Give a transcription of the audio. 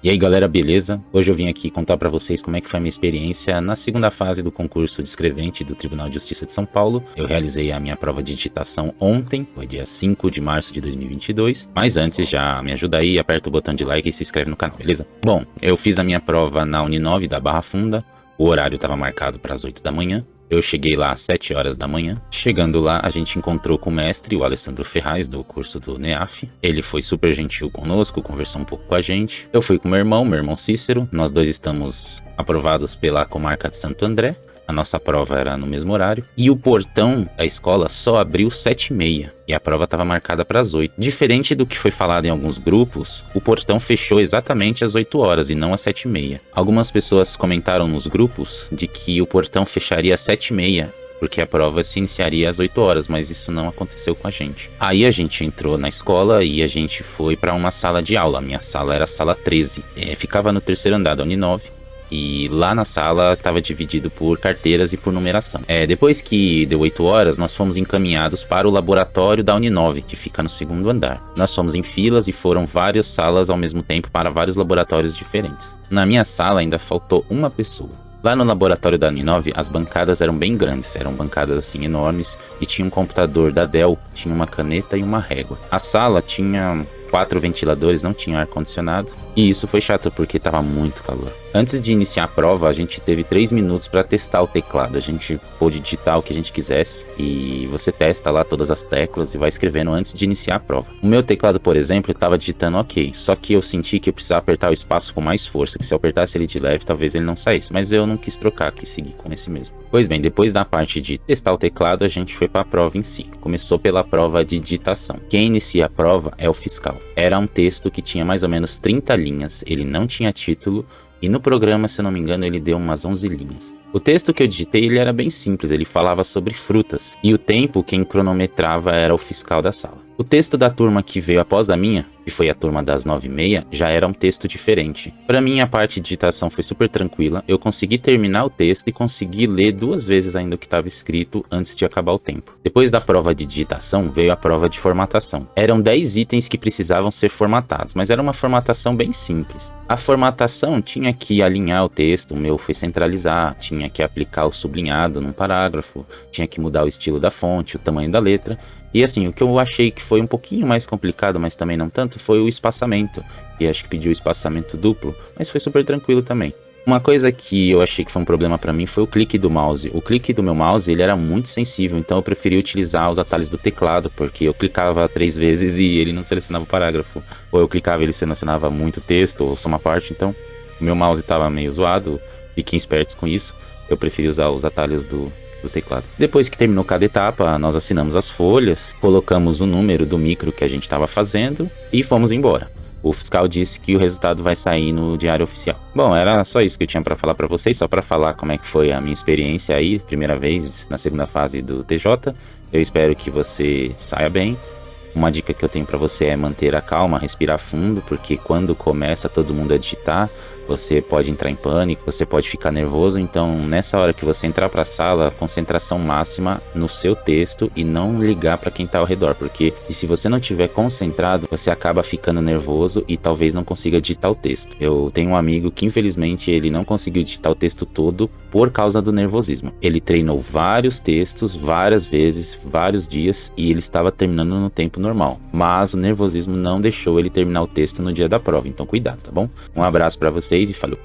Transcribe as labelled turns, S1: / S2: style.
S1: E aí galera, beleza? Hoje eu vim aqui contar pra vocês como é que foi a minha experiência na segunda fase do concurso de escrevente do Tribunal de Justiça de São Paulo. Eu realizei a minha prova de digitação ontem, foi dia 5 de março de 2022. Mas antes, já me ajuda aí, aperta o botão de like e se inscreve no canal, beleza? Bom, eu fiz a minha prova na Uninove da Barra Funda, o horário estava marcado para as 8 da manhã. Eu cheguei lá às 7 horas da manhã. Chegando lá, a gente encontrou com o mestre, o Alessandro Ferraz, do curso do NEAF. Ele foi super gentil conosco, conversou um pouco com a gente. Eu fui com meu irmão Cícero. Nós dois estamos aprovados pela comarca de Santo André. A nossa prova era no mesmo horário. E o portão da escola só abriu 7h30. E a prova estava marcada para as 8. Diferente do que foi falado em alguns grupos, o portão fechou exatamente às 8 horas e não às 7h30. Algumas pessoas comentaram nos grupos de que o portão fecharia às 7h30. Porque a prova se iniciaria às 8 horas, mas isso não aconteceu com a gente. Aí a gente entrou na escola e a gente foi para uma sala de aula. A minha sala era a sala 13. Ficava no terceiro andar da Uninove. E lá na sala estava dividido por carteiras e por numeração. Depois que deu 8 horas, nós fomos encaminhados para o laboratório da Uninove, que fica no segundo andar. Nós fomos em filas e foram várias salas ao mesmo tempo para vários laboratórios diferentes. Na minha sala ainda faltou uma pessoa. Lá no laboratório da Uninove, as bancadas eram bem grandes, eram bancadas assim enormes, e tinha um computador da Dell, tinha uma caneta e uma régua. A sala tinha 4 ventiladores, não tinha ar-condicionado, e isso foi chato porque estava muito calor. Antes de iniciar a prova, a gente teve 3 minutos para testar o teclado. A gente pôde digitar o que a gente quisesse e você testa lá todas as teclas e vai escrevendo antes de iniciar a prova. O meu teclado, por exemplo, estava digitando ok, só que eu senti que eu precisava apertar o espaço com mais força, que se eu apertasse ele de leve, talvez ele não saísse, mas eu não quis trocar, quis seguir com esse mesmo. Pois bem, depois da parte de testar o teclado, a gente foi para a prova em si. Começou pela prova de digitação. Quem inicia a prova é o fiscal. Era um texto que tinha mais ou menos 30 linhas, ele não tinha título, e no programa, se eu não me engano, ele deu umas 11 linhas. O texto que eu digitei, ele era bem simples, ele falava sobre frutas, e o tempo quem cronometrava era o fiscal da sala. O texto da turma que veio após a minha, que foi a turma das 9h30, já era um texto diferente. Para mim, a parte de digitação foi super tranquila, eu consegui terminar o texto e consegui ler 2 vezes ainda o que estava escrito antes de acabar o tempo. Depois da prova de digitação, veio a prova de formatação. Eram 10 itens que precisavam ser formatados, mas era uma formatação bem simples. A formatação tinha que alinhar o texto, o meu foi centralizar, tinha que aplicar o sublinhado num parágrafo, tinha que mudar o estilo da fonte, o tamanho da letra. E assim, o que eu achei que foi um pouquinho mais complicado, mas também não tanto, foi o espaçamento. E acho que pediu espaçamento duplo, mas foi super tranquilo também. Uma coisa que eu achei que foi um problema pra mim foi o clique do mouse. O clique do meu mouse, ele era muito sensível, então eu preferi utilizar os atalhos do teclado, porque eu clicava 3 vezes e ele não selecionava o parágrafo. Ou eu clicava e ele selecionava muito texto, ou só uma parte, então o meu mouse tava meio zoado, fiquem espertos com isso. Eu preferi usar os atalhos do teclado. Depois que terminou cada etapa, nós assinamos as folhas, colocamos o número do micro que a gente estava fazendo e fomos embora. O fiscal disse que o resultado vai sair no diário oficial. Bom, era só isso que eu tinha para falar para vocês, só para falar como é que foi a minha experiência aí, primeira vez na segunda fase do TJ. Eu espero que você saia bem. Uma dica que eu tenho para você é manter a calma, respirar fundo, porque quando começa todo mundo a digitar, você pode entrar em pânico, você pode ficar nervoso. Então, nessa hora que você entrar para a sala, concentração máxima no seu texto e não ligar para quem está ao redor, porque se você não estiver concentrado, você acaba ficando nervoso e talvez não consiga digitar o texto. Eu tenho um amigo que infelizmente ele não conseguiu digitar o texto todo por causa do nervosismo. Ele treinou vários textos, várias vezes, vários dias e ele estava terminando no tempo normal, mas o nervosismo não deixou ele terminar o texto no dia da prova, então cuidado, tá bom? Um abraço para vocês e falou!